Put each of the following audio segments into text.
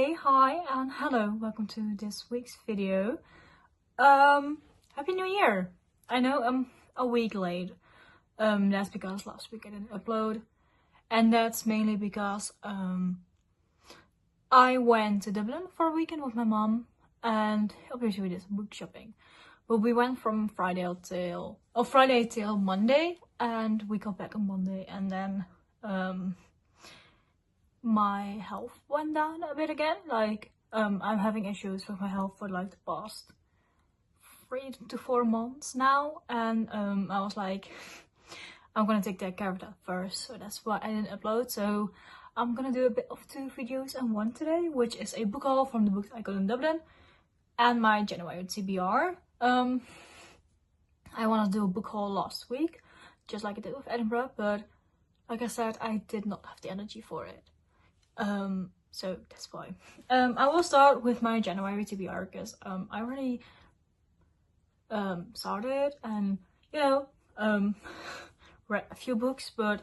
Hey, hi, and hello. Welcome to this week's video. Happy New Year! I know I'm a week late. That's because last week I didn't upload, and that's mainly because I went to Dublin for a weekend with my mom, and obviously we did some book shopping. But we went from Friday till Monday, and we got back on Monday, and then my health went down a bit again. I'm having issues with my health for like the past 3 to 4 months now, and I was like, I'm gonna take care of that first, so that's why I didn't upload. So I'm gonna do a bit of 2 videos and 1 today, which is a book haul from the books I got in Dublin and my January TBR. I wanted to do a book haul last week, just like I did with Edinburgh, but like I said, I did not have the energy for it. So that's why. I will start with my January TBR because I already started and read a few books, but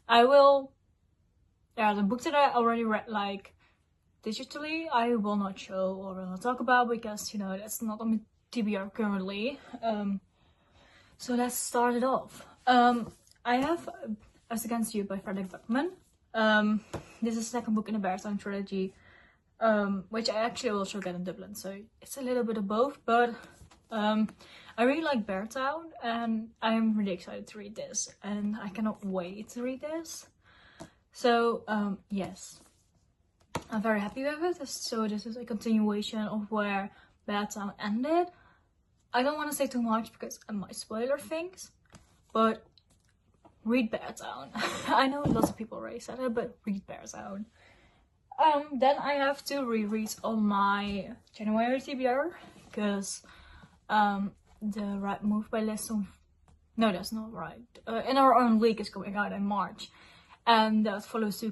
I will, the books that I already read like digitally I will not show or will not talk about because that's not on my TBR currently. So let's start it off. I have Us Against You by Frederick Buckman. This is the second book in the Beartown trilogy, which I actually also get in Dublin, so it's a little bit of both, but I really like Beartown and I'm really excited to read this and I cannot wait to read this. So yes, I'm very happy with it. So this is a continuation of where Beartown ended. I don't want to say too much because I might spoiler things, but read Beartown. I know lots of people already said it, but read Beartown. Then I have 2 rereads on my January TBR because The Right Move by Lesson. No, that's not right. In Our Own League is going out in March, and that follows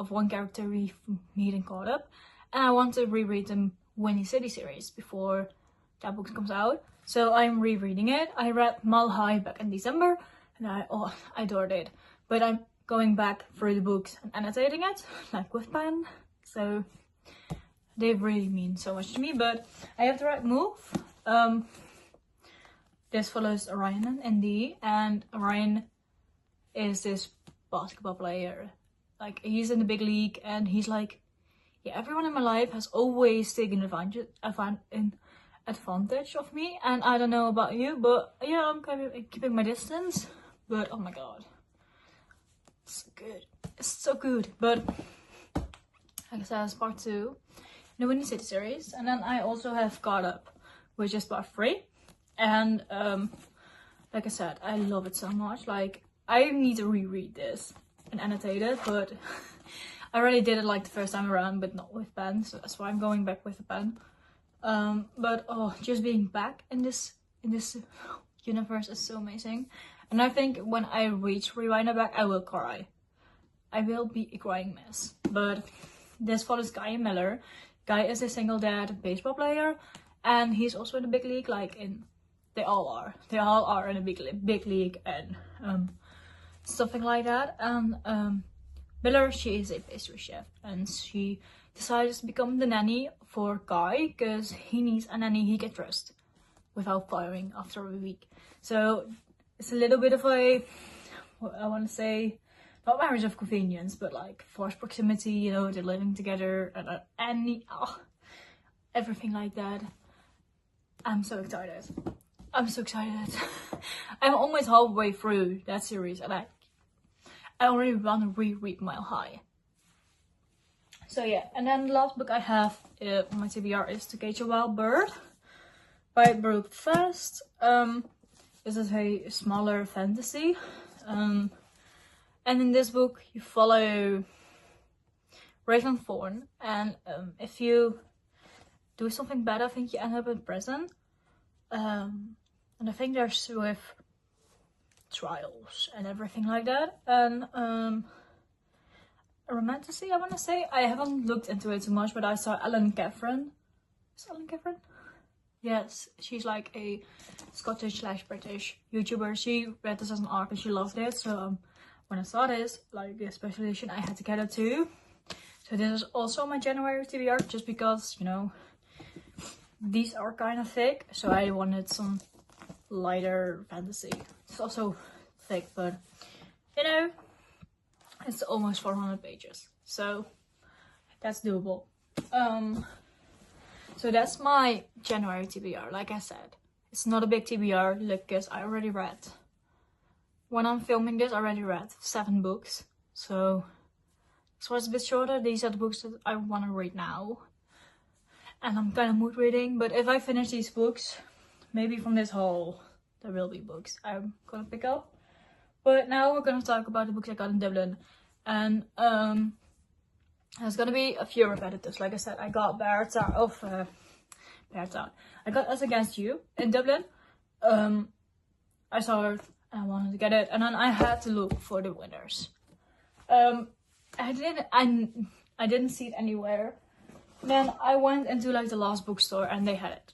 one character we meet and caught up. And I want to reread the Windy City series before that book comes out, so I'm rereading it. I read Mile High back in December, and I adored it. But I'm going back through the books and annotating it, like with pen. So they really mean so much to me. But I have The Right Move. This follows Orion and Indy, and Orion is this basketball player. Like, he's in the big league, and he's like, yeah, everyone in my life has always taken advantage of me, and I don't know about you, but yeah, I'm kind of keeping my distance. But oh my god, it's so good. It's so good. But like I said, it's part 2 in the Windy City series, and then I also have Caught Up, which is part 3. And like I said, I love it so much. Like, I need to reread this and annotate it, but I already did it like the first time around, but not with pen, so that's why I'm going back with a pen. But oh, just being back in this universe is so amazing. And I think when I reach Rewind Back, I will cry. I will be a crying mess. But this follows Guy Miller. Guy is a single dad baseball player, and he's also in the big league. They all are in a big league and something like that. And Miller, she is a pastry chef, and she decides to become the nanny for Guy because he needs a nanny he can trust without firing after a week. So it's a little bit of a, I want to say, not marriage of convenience, but like forced proximity. They're living together and everything like that. I'm so excited. I'm so excited. I'm almost halfway through that series, and I already want to reread Mile High. So yeah, and then the last book I have on my TBR is To Cage a Wild Bird by Brooke Fast. This is a smaller fantasy. And in this book you follow Raven Thorn, and if you do something bad, I think you end up in prison. And I think there's with trials and everything like that. And romantasy, I want to say. I haven't looked into it too much, but I saw Ellen Catherine. Is Ellen Catherine? Yes, she's like a Scottish/British YouTuber. She read this as an arc and she loved it. So when I saw this, like the special edition, I had to get it too. So this is also my January TBR, just because, you know, these are kind of thick, so I wanted some lighter fantasy. It's also thick, but you know, it's almost 400 pages, so that's doable. So that's my January TBR. Like I said, it's not a big TBR, because I already read, when I'm filming this, I already read 7 books. So this was a bit shorter. These are the books that I want to read now. And I'm kind of mood reading, but if I finish these books, maybe from this haul, there will be books I'm gonna pick up. But now we're gonna talk about the books I got in Dublin. And there's gonna be a few repetitives. Like I said, I got Beartown of Beartown. I got Us Against You in Dublin. I saw it and I wanted to get it, and then I had to look for the winners. I didn't see it anywhere. Then I went into like the last bookstore and they had it.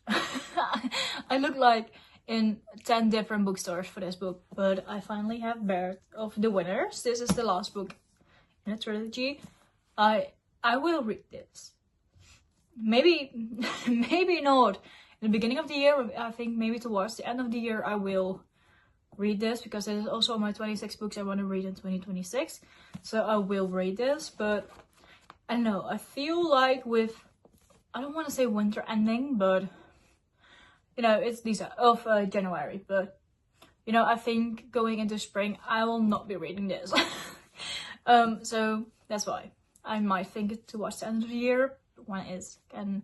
I looked like in 10 different bookstores for this book, but I finally have Bear of the Winners. This is the last book in the trilogy. I will read this. Maybe maybe not in the beginning of the year. I think maybe towards the end of the year I will read this, because it is also my 26 books I want to read in 2026. So I will read this, but I don't know. I feel like with, I don't want to say winter ending, but you know, it's January, but you know, I think going into spring I will not be reading this. So that's why I might think it towards the end of the year, when it is in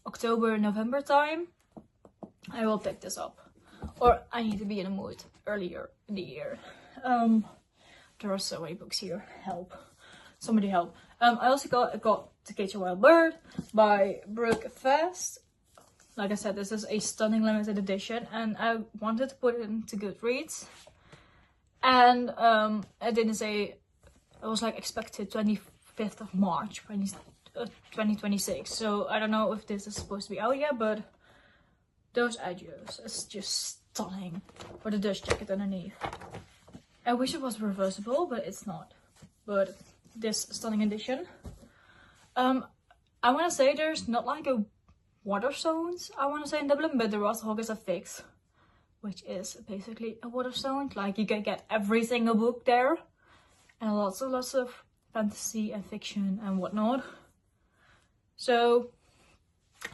October, November time, I will pick this up. Or I need to be in a mood earlier in the year. There are so many books here. Help. Somebody help. I also got To Catch a Wild Bird by Brooke Fast. Like I said, this is a stunning limited edition, and I wanted to put it into Goodreads. And I didn't say, it was like expected 25th of March 2026. So I don't know if this is supposed to be out yet, but those edges, it's just stunning. For the dust jacket underneath. I wish it was reversible, but it's not. But this stunning edition. I want to say there's not like a Waterstones, I want to say, in Dublin, but the Rothhog is a fix, which is basically a Waterstone. Like, you can get every single book there, and lots of fantasy and fiction and whatnot. So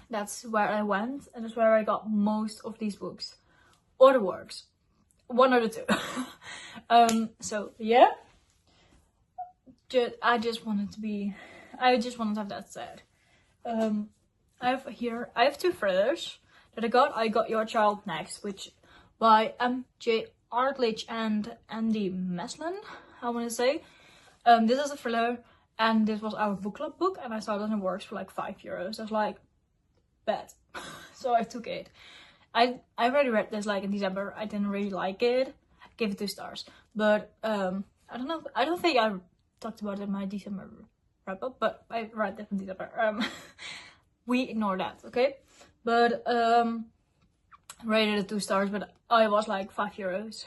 that's where I went, and that's where I got most of these books, or the works, one or the two. So yeah, I just wanted to have that said. I have 2 thrillers that I got. I got Your Child Next, which by M.J. Artledge and Andy Meslin, I want to say. This is a thriller, and this was our book club book, and I saw it in the works for like €5. I was like, bet. So I took it. I already read this like in December. I didn't really like it. I gave it 2 stars. But I don't know. I don't think I talked about it in my December wrap up, but I read it in December. We ignore that, okay? But rated it 2 stars, but I was like €5.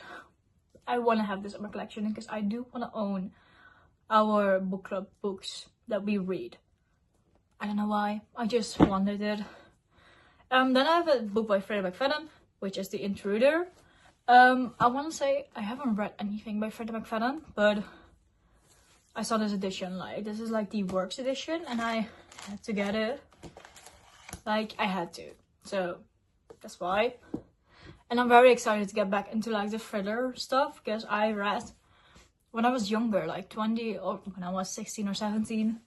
I want to have this in my collection because I do want to own our book club books that we read. I don't know why. I just wanted it. Then I have a book by Freddie McFadden, which is The Intruder. I want to say I haven't read anything by Freddie McFadden, but I saw this edition. Like, this is like the works edition, and I had to get it. Like, I had to. So that's why. And I'm very excited to get back into like the thriller stuff, because I read when I was younger, like 20, or when I was 16 or 17.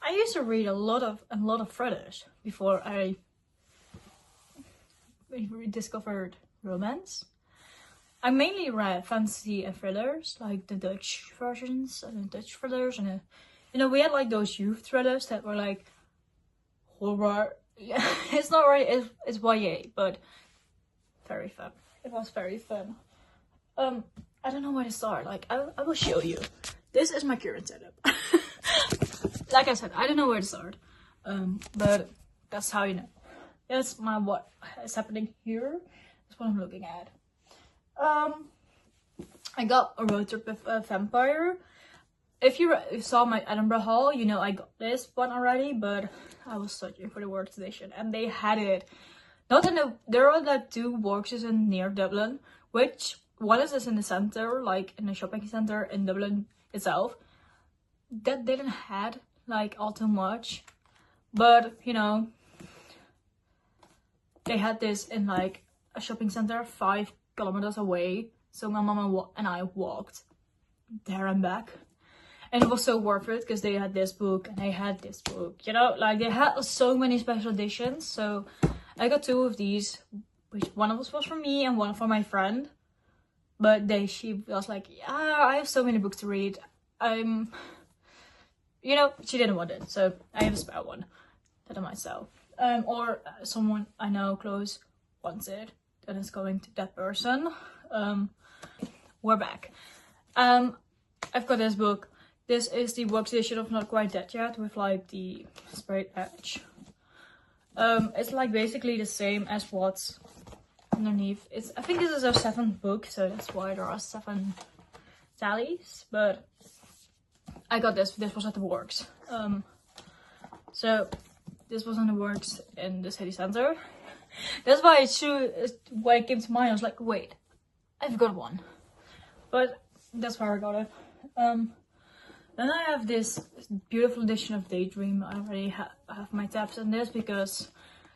I used to read a lot of thrillers before I rediscovered romance. I mainly read fantasy and thrillers, like the Dutch versions and the Dutch thrillers, and you know, we had like those youth thrillers that were like horror. It's not right. It's YA, but very fun. It was very fun. I don't know where to start. Like, I will show you. This is my current setup. Like I said, I don't know where to start. But that's how you know. That's what is happening here. That's what I'm looking at. I got A Road Trip with a Vampire. if you saw my Edinburgh haul, you know I got this one already, but I was searching for the works edition and they had it. Not in the, there are like 2 works in near Dublin, which one is in the center, like in the shopping center in Dublin itself. That didn't had like all too much, but you know, they had this in like a shopping center 5 kilometers away. So my mom and I walked there and back. And it was so worth it because they had this book and they had this book, you know, like they had so many special editions. So I got 2 of these, which one of us was for me and one for my friend. But she was like, yeah, I have so many books to read. You know, she didn't want it. So I have a spare one that I might sell. Or someone I know close wants it. Then it's going to that person. We're back. I've got this book. This is the works edition of Not Quite Dead Yet with like the sprayed edge. It's like basically the same as what's underneath. I think this is our 7th book, so that's why there are 7 tallies. But I got this. This was at the works. So this was in the works in the city center. That's why when it came to mind, I was like, wait, I've got one. But that's where I got it. Then I have this beautiful edition of Daydream. I already have my tabs in this because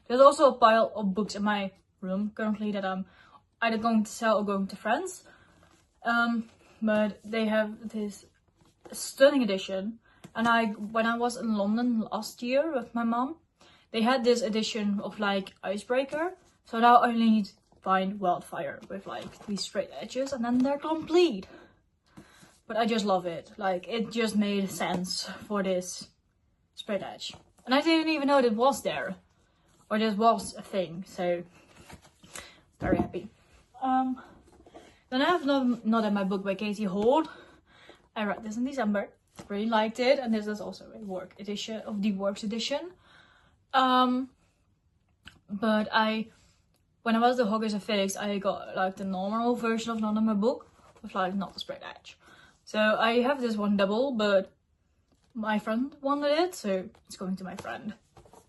there's also a pile of books in my room currently that I'm either going to sell or going to friends. But they have this stunning edition. And when I was in London last year with my mom, they had this edition of like Icebreaker. So now I only need to find Wildfire with like these straight edges and then they're complete. But I just love it. Like, it just made sense for this spread edge. And I didn't even know that was there. Or this was a thing. So, very happy. Then I have Not in My Book by Katie Holt. I read this in December. Really liked it. And this is also a work edition of the works edition. But when I was the Hoggers and Felix, I got like the normal version of Not in My Book. With like not the spread edge. So I have this one double, but my friend wanted it, so it's going to my friend.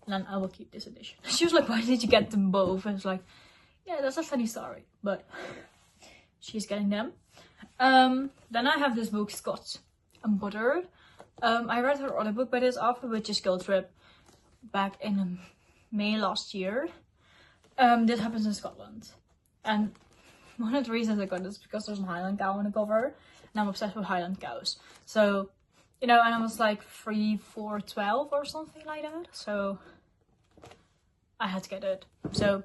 And then I will keep this edition. She was like, why did you get them both? And I was like, yeah, that's a funny story, but she's getting them. Then I have this book, Scotch and Buttered. I read her other book by this author, which is Guilt Trip, back in May last year. This happens in Scotland. And one of the reasons I got this is because there's a Highland cow on the cover. And I'm obsessed with Highland cows. So, you know, and I was like 3, 4, 12 or something like that. So, I had to get it. So,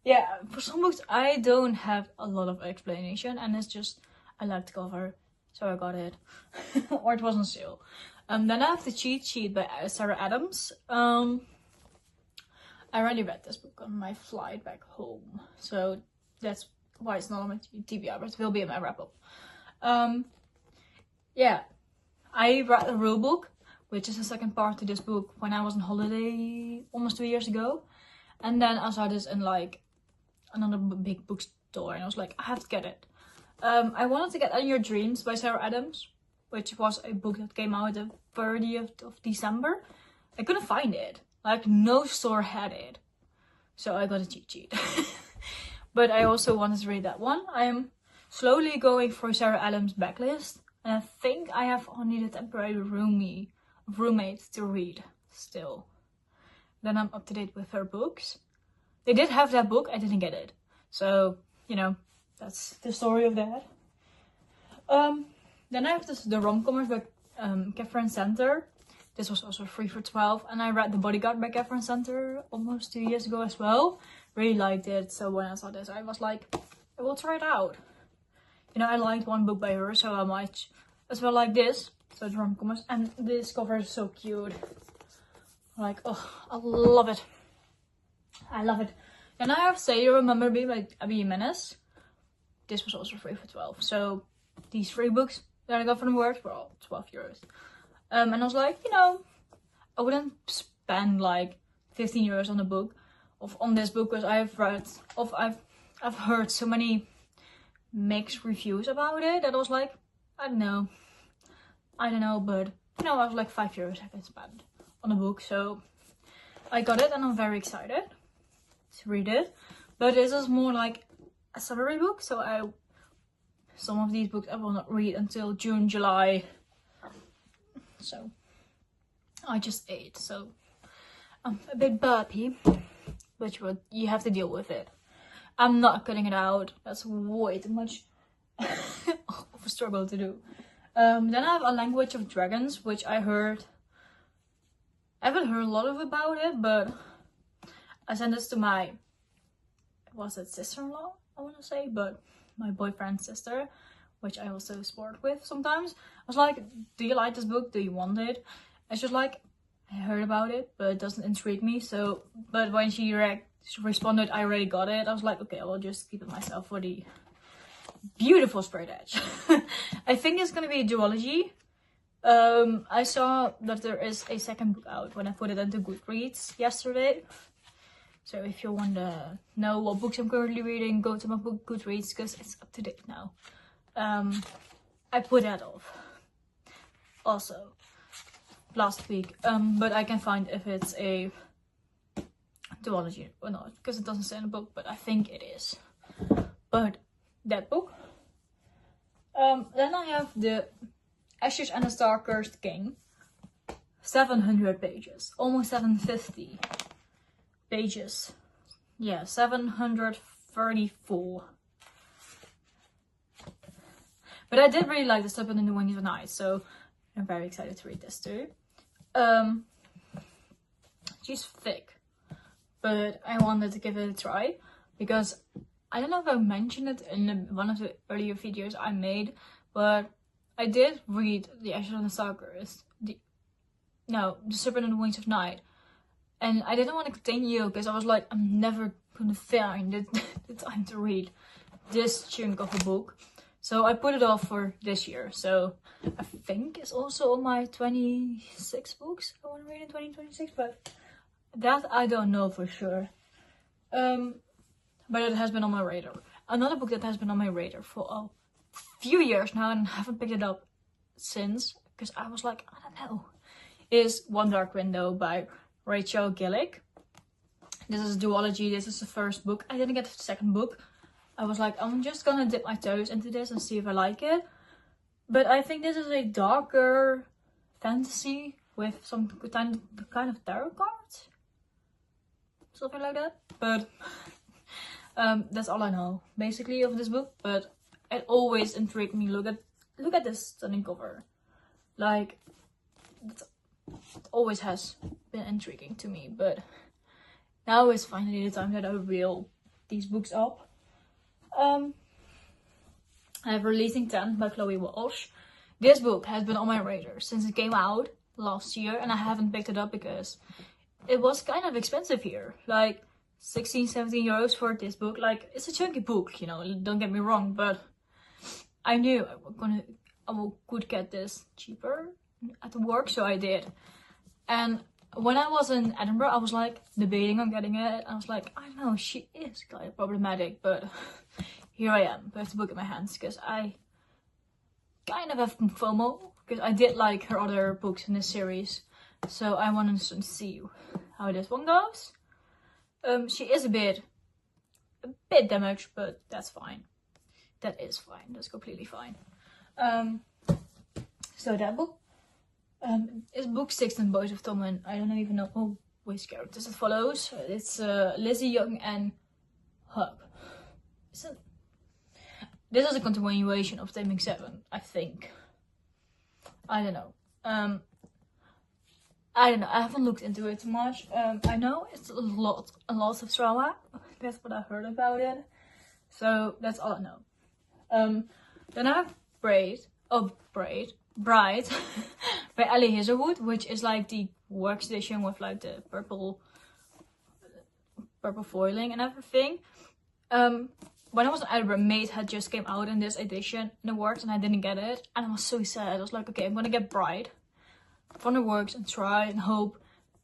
yeah, for some books, I don't have a lot of explanation. And it's just, I like the cover. So I got it. Or it was on sale. Then I have The Cheat Sheet by Sarah Adams. I already read this book on my flight back home. So, that's why it's not on my TBR, but it will be in my wrap-up. Yeah, I read a rule book, which is the second part to this book, when I was on holiday almost 2 years ago. And then I saw this in like another big bookstore and I was like, I have to get it. I wanted to get On Your Dreams by Sarah Adams, which was a book that came out the 30th of December. I couldn't find it. Like, no store had it. So I got a cheat sheet. But I also wanted to read that one. I am slowly going through Sarah Adams' backlist. And I think I have only the temporary roommate to read still. Then I'm up to date with her books. They did have that book, I didn't get it. So, you know, that's the story of that. Then I have the rom-comers by Catherine Center. This was also 3 for $12. And I read The Bodyguard by Catherine Center almost 2 years ago as well. Really liked it. So when I saw this, I was like, I will try it out. You know, I liked one book by her, so I might as well like this. So it's rom-comers. And this cover is so cute. Like, oh, I love it. I love it. And I have Say You Remember Me by Abby Jimenez. This was also 3 for $12. So these 3 books that I got from the works were all €12. And I was like, you know, I wouldn't spend like €15 on a book, on this book, because I've heard so many mixed reviews about it that I was like, I don't know, I don't know, but you know, I was like €5 I can spend on a book, so I got it and I'm very excited to read it. But this is more like a summary book, so some of these books I will not read until June, July. So I just ate, so I'm a bit burpy, but you have to deal with it. I'm not cutting it out. That's way too much of a struggle to do. Then I have A Language of Dragons, which I haven't heard a lot about it, but I sent this to my, was it sister-in-law, I want to say, but my boyfriend's sister, which I also sport with sometimes. I was like, do you like this book? Do you want it? And she was like, I heard about it, but it doesn't intrigue me. So, but when she responded, I already got it. I was like, okay, I will just keep it myself for the beautiful straight edge. I think it's gonna be a duology. I saw that there is a second book out when I put it into Goodreads yesterday. So if you want to know what books I'm currently reading, go to my book Goodreads because it's up to date now. I put that off also last week, but I can find if it's a duology or not because it doesn't say in the book, but I think it is. But that book. Then I have the Ashes and the Star-Cursed King. 700 pages, almost 750 pages. Yeah, 734. But I did really like The Serpent and the Wings of Night, so I'm very excited to read this too. She's thick, but I wanted to give it a try because I don't know if I mentioned it in one of the earlier videos I made, but I did read The Ashes and the Star-Cursed, The Serpent and the Wings of Night, and I didn't want to continue because I was like, I'm never gonna find the time to read this chunk of a book. So I put it off for this year. So I think it's also on my 26 books I want to read in 2026, but that I don't know for sure. But it has been on my radar. Another book that has been on my radar for a few years now and I haven't picked it up since because I was like, I don't know, is One Dark Window by Rachel Gillick. This is a duology. This is the first book. I didn't get the second book. I was like, I'm just gonna dip my toes into this and see if I like it. But I think this is a darker fantasy with some kind of tarot cards. Something like that. But that's all I know basically of this book. But it always intrigued me. Look at this stunning cover. Like, it always has been intriguing to me. But now is finally the time that I reel these books up. I have Releasing 10 by Chloe Walsh. This book has been on my radar since it came out last year and I haven't picked it up because it was kind of expensive here. Like 16-17 euros for this book. Like, it's a chunky book, you know, don't get me wrong, but I knew I could get this cheaper at work, so I did. And when I was in Edinburgh, I was like debating on getting it. I was like, I know she is kind of problematic, but here I am with the book in my hands because I kind of have FOMO because I did like her other books in this series, so I wanted to see how this one goes. She is a bit damaged, but that's fine. That is fine. That's completely fine. So that book. It's book 6 in Boys of Tom and I don't even know which characters it follows. It's Lizzie Young and Hub. This is a continuation of Taming 7, I think. I don't know. I haven't looked into it too much. I know it's a lot of trauma. That's what I heard about it. So that's all I know. Then I have Bride by Ellie Hazelwood, which is like the workstation with like the purple foiling and everything. When I was in Edinburgh, Mate had just came out in this edition and it worked and I didn't get it. And I was so sad. I was like, okay, I'm gonna get Bride from the works and try and hope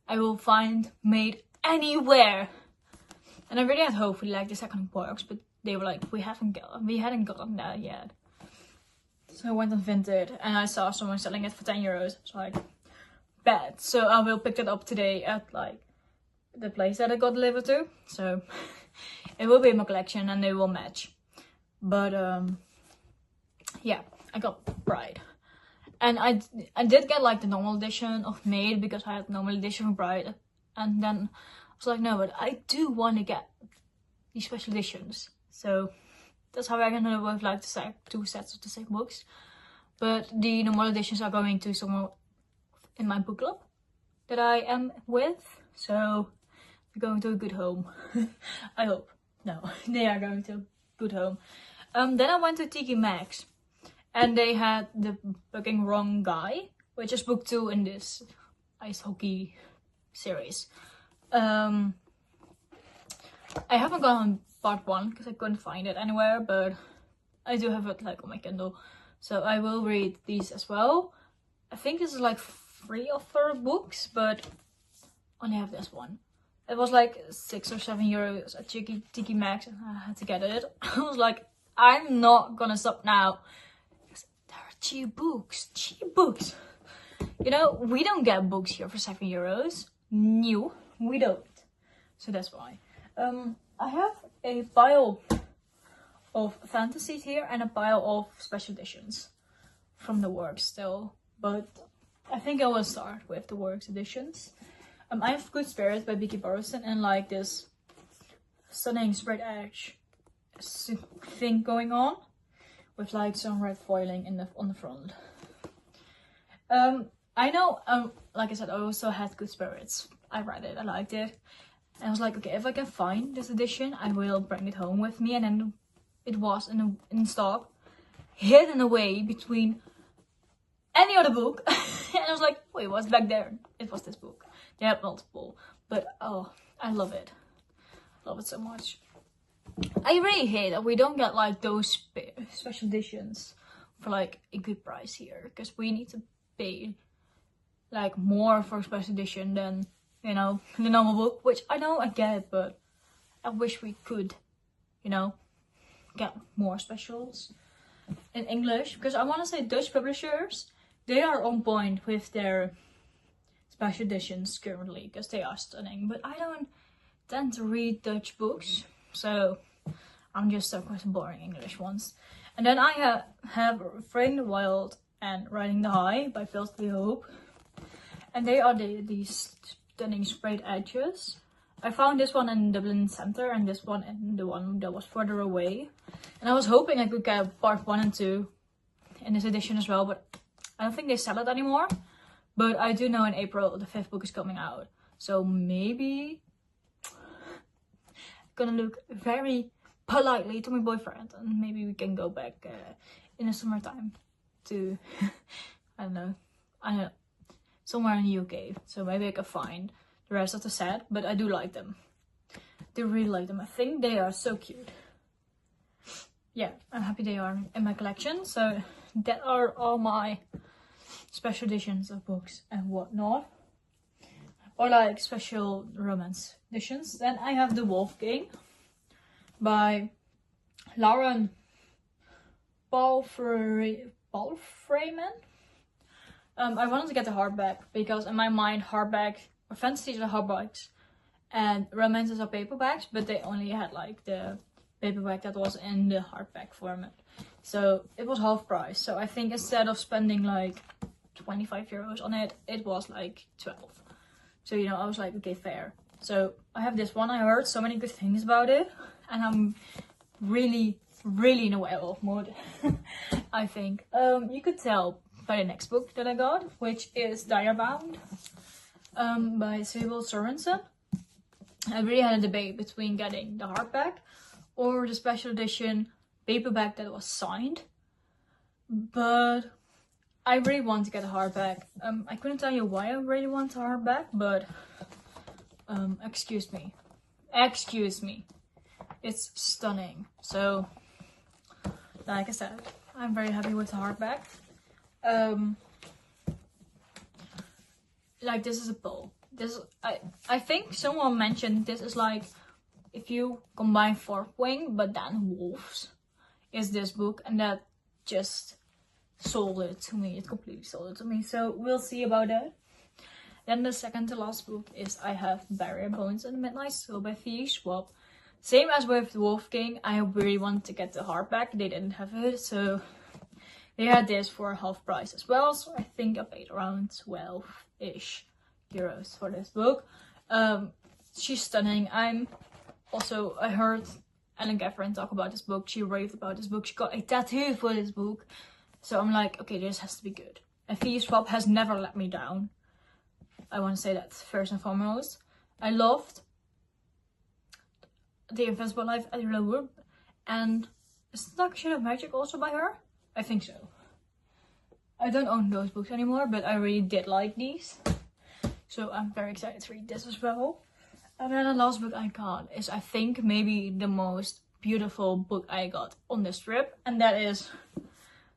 I will find Mate anywhere. And I really had hope for like the second works, but they were like, we hadn't gotten that yet. So I went on Vinted and I saw someone selling it for 10 euros. It's like, bad. So I will pick it up today at like the place that I got delivered to. So it will be in my collection and they will match. But yeah, I got Bride. And I did get like the normal edition of Maid because I had the normal edition of Bride. And then I was like, no, but I do want to get these special editions. So that's how I'm gonna both like the two sets of the same books. But the normal editions are going to somewhere in my book club that I am with. So they're going to a good home. I hope. No, they are going to a good home. Then I went to Tiki Maxx. And they had the fucking Wrong Guy, which is book 2 in this ice hockey series. I haven't gone on part 1 because I couldn't find it anywhere, but I do have it like on my Kindle. So I will read these as well. I think this is like 3 or 4 books, but only have this one. It was like 6 or 7 euros at Tiki Maxx and I had to get it. I was like, I'm not gonna stop now. There are cheap books. You know, we don't get books here for 7 euros. No, we don't. So that's why. I have a pile of fantasies here and a pile of special editions from the works still. But I think I will start with the works editions. I have Good Spirits by Vicky Burrowson and like this stunning spread edge thing going on with like some red foiling on the front. I know, like I said, I also had Good Spirits. I read it, I liked it. And I was like, okay, if I can find this edition, I will bring it home with me. And then it was in stock, hidden away between any other book. And I was like, wait, what's back there? It was this book. They had multiple, but oh, I love it. Love it so much. I really hate that we don't get like those special editions for like a good price here, because we need to pay like more for a special edition than, you know, the normal book, which I know I get, but I wish we could, you know, get more specials in English, because I want to say Dutch publishers, they are on point with their special editions currently, because they are stunning, but I don't tend to read Dutch books, so I'm just stuck with boring English ones. And then I have Fraying the Wild and Riding the High by Filthy Hope, and they are these stunning sprayed edges. I found this one in Dublin Centre and this one in the one that was further away, and I was hoping I could get part 1 and 2 in this edition as well, but I don't think they sell it anymore. But I do know in April the 5th book is coming out, so maybe I'm gonna look very politely to my boyfriend and maybe we can go back in the summertime to I don't know, somewhere in the UK, so maybe I can find the rest of the set. But I do like them. I do really like them. I think they are so cute. Yeah, I'm happy they are in my collection. So that are all my special editions of books and whatnot, or like special romance editions. Then I have The Wolf King by Lauren Palfreyman. I wanted to get the hardback because in my mind hardback or fantasies are hardbacks and romances are paperbacks, but they only had like the paperback that was in the hardback format, so it was half price. So I think instead of spending like 25 euros on it, it was like 12. So, you know, I was like, okay, fair. So I have this one. I heard so many good things about it and I'm really in a werewolf mood. I think you could tell by the next book that I got, which is Direbound by Sybil Sorensen. I really had a debate between getting the hardback or the special edition paperback that was signed, but I really want to get a hardback. I couldn't tell you why I really want a hardback, but excuse me, it's stunning. So like I said, I'm very happy with the hardback. Like this is a pull. I think someone mentioned this is like if you combine Forkwing but then wolves is this book, and that just sold it to me. It completely sold it to me. So we'll see about that. Then the second to last book is I have Barrier Bones and the Midnight Soul by V. Schwab. Same as with Wolf King, I really wanted to get the hardback. They didn't have it, so they had this for half price as well. So I think I paid around 12-ish euros for this book. She's stunning. I heard Ellen Catherine talk about this book. She raved about this book. She got a tattoo for this book. So I'm like, okay, this has to be good. And V. Schwab has never let me down. I want to say that first and foremost. I loved The Invisible Life at Lower. And is Dark Shade of Magic also by her? I think so. I don't own those books anymore, but I really did like these. So I'm very excited to read this as well. And then the last book I got is, I think, maybe the most beautiful book I got on this trip. And that is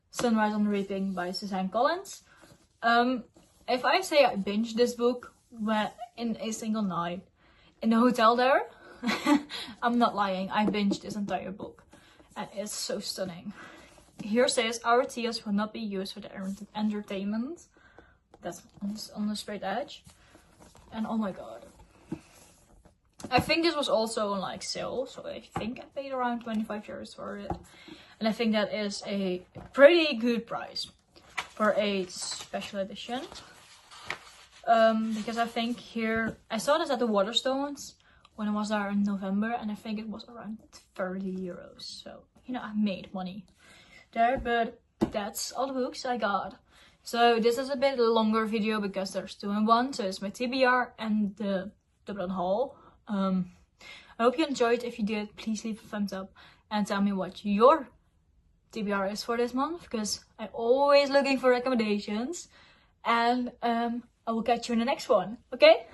Sunrise on the Reaping by Suzanne Collins. If I say I binged this book in a single night in the hotel there, I'm not lying. I binged this entire book. And it's so stunning. Here says, our tears will not be used for the entertainment. That's on the straight edge. And oh my god. I think this was also on like sale. So I think I paid around 25 euros for it. And I think that is a pretty good price for a special edition. Because I think here, I saw this at the Waterstones when I was there in November. And I think it was around 30 euros. So, you know, I made money there. But that's all the books I got. So this is a bit longer video because there's 2 in 1. So it's my TBR and the Dublin haul. I hope you enjoyed. If you did, please leave a thumbs up and tell me what your TBR is for this month, because I'm always looking for recommendations. And I will catch you in the next one. Okay?